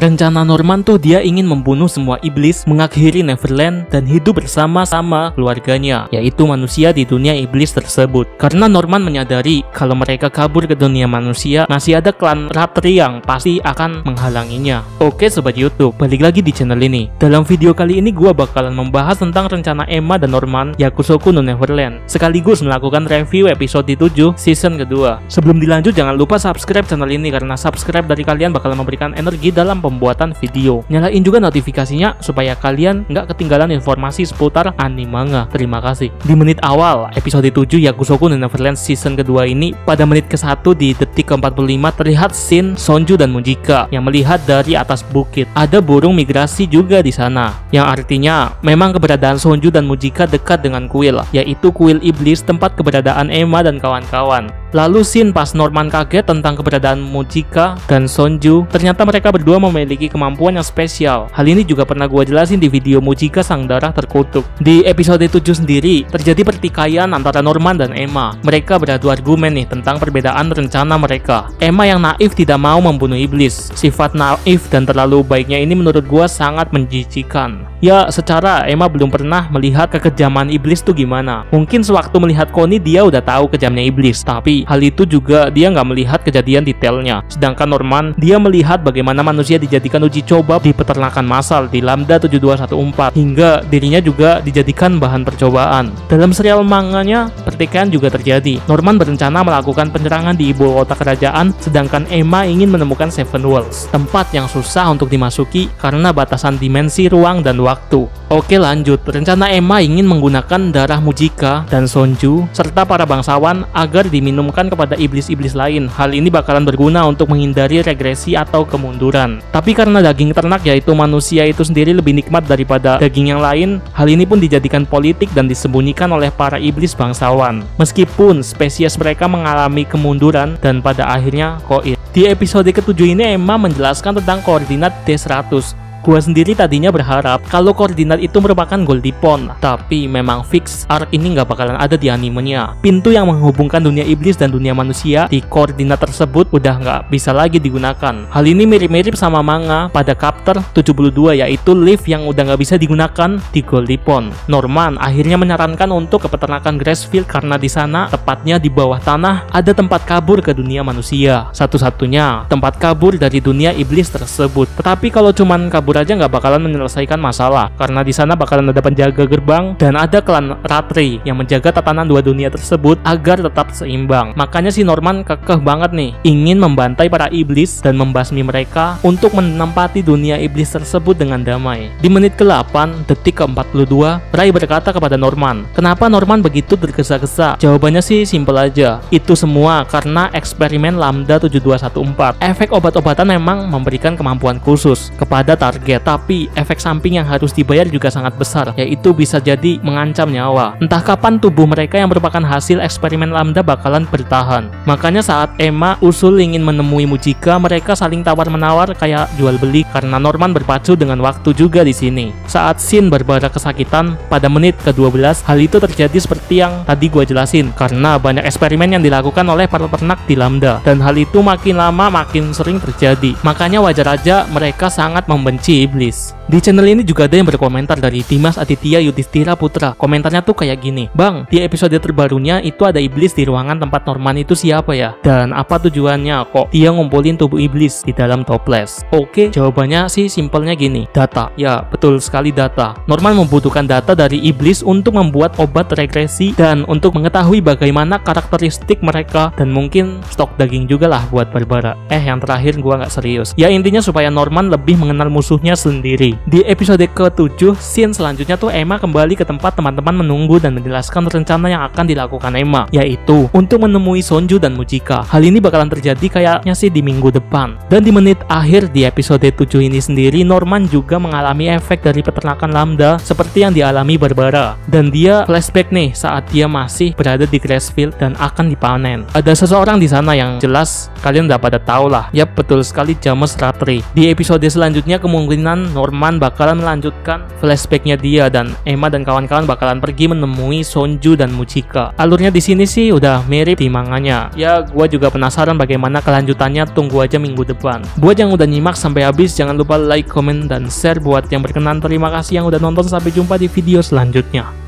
Rencana Norman tuh dia ingin membunuh semua iblis, mengakhiri Neverland, dan hidup bersama-sama keluarganya, yaitu manusia di dunia iblis tersebut. Karena Norman menyadari kalau mereka kabur ke dunia manusia, masih ada klan Ratri yang pasti akan menghalanginya. Oke Sobat YouTube, balik lagi di channel ini. Dalam video kali ini gua bakalan membahas tentang rencana Emma dan Norman Yakusoku no Neverland, sekaligus melakukan review episode 7 season kedua. Sebelum dilanjut, jangan lupa subscribe channel ini karena subscribe dari kalian bakalan memberikan energi dalam pembuatan video. Nyalain juga notifikasinya supaya kalian nggak ketinggalan informasi seputar anime manga. Terima kasih. Di menit awal episode 7 Yakusoku no Neverland season kedua ini, pada menit ke-1 di detik ke-45 terlihat scene Sonju dan Mujika yang melihat dari atas bukit. Ada burung migrasi juga di sana, yang artinya memang keberadaan Sonju dan Mujika dekat dengan kuil, yaitu kuil iblis tempat keberadaan Emma dan kawan-kawan. Lalu scene pas Norman kaget tentang keberadaan Mujika dan Sonju, ternyata mereka berdua memiliki kemampuan yang spesial. Hal ini juga pernah gue jelasin di video Mujika Sang Darah Terkutuk. Di episode 7 sendiri, terjadi pertikaian antara Norman dan Emma. Mereka beradu argumen nih tentang perbedaan rencana mereka. Emma yang naif tidak mau membunuh iblis. Sifat naif dan terlalu baiknya ini menurut gue sangat menjijikan. Ya, secara Emma belum pernah melihat kekejaman iblis tuh gimana. Mungkin sewaktu melihat Connie dia udah tahu kejamnya iblis, tapi hal itu juga dia nggak melihat kejadian detailnya. Sedangkan Norman, dia melihat bagaimana manusia dijadikan uji coba di peternakan massal di Lambda 7214, hingga dirinya juga dijadikan bahan percobaan. Dalam serial manganya, pertikaian juga terjadi. Norman berencana melakukan penyerangan di ibu kota kerajaan, sedangkan Emma ingin menemukan Seven Worlds, tempat yang susah untuk dimasuki karena batasan dimensi, ruang, dan waktu. Oke lanjut, rencana Emma ingin menggunakan darah Mujika dan Sonju serta para bangsawan agar diminumkan kepada iblis-iblis lain. Hal ini bakalan berguna untuk menghindari regresi atau kemunduran. Tapi karena daging ternak yaitu manusia itu sendiri lebih nikmat daripada daging yang lain, hal ini pun dijadikan politik dan disembunyikan oleh para iblis bangsawan. Meskipun spesies mereka mengalami kemunduran dan pada akhirnya koit. Di episode ke-7 ini Emma menjelaskan tentang koordinat D100. Gua sendiri tadinya berharap kalau koordinat itu merupakan Goldipon, tapi memang fix arc ini nggak bakalan ada di animenya. Pintu yang menghubungkan dunia iblis dan dunia manusia di koordinat tersebut udah nggak bisa lagi digunakan. Hal ini mirip-mirip sama manga pada chapter 72, yaitu lift yang udah nggak bisa digunakan di Goldipon. Norman akhirnya menyarankan untuk ke peternakan Gracefield karena di sana, tepatnya di bawah tanah, ada tempat kabur ke dunia manusia. Satu-satunya tempat kabur dari dunia iblis tersebut. Tetapi kalau cuman kabur aja nggak bakalan menyelesaikan masalah, karena di sana bakalan ada penjaga gerbang dan ada klan Ratri yang menjaga tatanan dua dunia tersebut agar tetap seimbang. Makanya si Norman kekeh banget nih ingin membantai para iblis dan membasmi mereka untuk menempati dunia iblis tersebut dengan damai. Di menit ke-8 detik ke-42, Ray berkata kepada Norman, kenapa Norman begitu tergesa-gesa? Jawabannya sih simpel aja, itu semua karena eksperimen Lambda 7214. Efek obat-obatan memang memberikan kemampuan khusus kepada target, tapi efek samping yang harus dibayar juga sangat besar, yaitu bisa jadi mengancam nyawa. Entah kapan tubuh mereka yang merupakan hasil eksperimen Lambda bakalan bertahan. Makanya saat Emma usul ingin menemui Mujika, mereka saling tawar-menawar kayak jual beli karena Norman berpacu dengan waktu juga di sini. Saat scene Barbara kesakitan pada menit ke-12, hal itu terjadi seperti yang tadi gua jelasin karena banyak eksperimen yang dilakukan oleh para ternak di Lambda, dan hal itu makin lama makin sering terjadi. Makanya wajar aja mereka sangat membenci iblis. Di channel ini juga ada yang berkomentar dari Dimas Aditya Yudhistira Putra. Komentarnya tuh kayak gini, Bang, di episode terbarunya itu ada iblis di ruangan tempat Norman itu siapa ya? Dan apa tujuannya kok dia ngumpulin tubuh iblis di dalam toples? Oke, jawabannya sih simpelnya gini, data. Ya, betul sekali data. Norman membutuhkan data dari iblis untuk membuat obat regresi dan untuk mengetahui bagaimana karakteristik mereka, dan mungkin stok daging juga lah buat Barbara. Yang terakhir gua nggak serius. Ya intinya supaya Norman lebih mengenal musuhnya sendiri. Di episode ke-7, scene selanjutnya tuh Emma kembali ke tempat teman-teman menunggu dan menjelaskan rencana yang akan dilakukan Emma, yaitu untuk menemui Sonju dan Mujika. Hal ini bakalan terjadi kayaknya sih di minggu depan. Dan di menit akhir di episode 7 ini sendiri, Norman juga mengalami efek dari peternakan Lambda seperti yang dialami Barbara. Dan dia flashback nih saat dia masih berada di Gracefield dan akan dipanen. Ada seseorang di sana yang jelas kalian udah pada tahu lah. Yap, betul sekali, James Ratri. Di episode selanjutnya kemungkinan Norman Norman bakalan melanjutkan flashbacknya dia, dan Emma dan kawan-kawan bakalan pergi menemui Sonju dan Muchika. Alurnya di sini sih udah mirip di manganya. Ya, gua juga penasaran bagaimana kelanjutannya, tunggu aja minggu depan. Buat yang udah nyimak sampai habis, jangan lupa like, komen, dan share. Buat yang berkenan, terima kasih yang udah nonton. Sampai jumpa di video selanjutnya.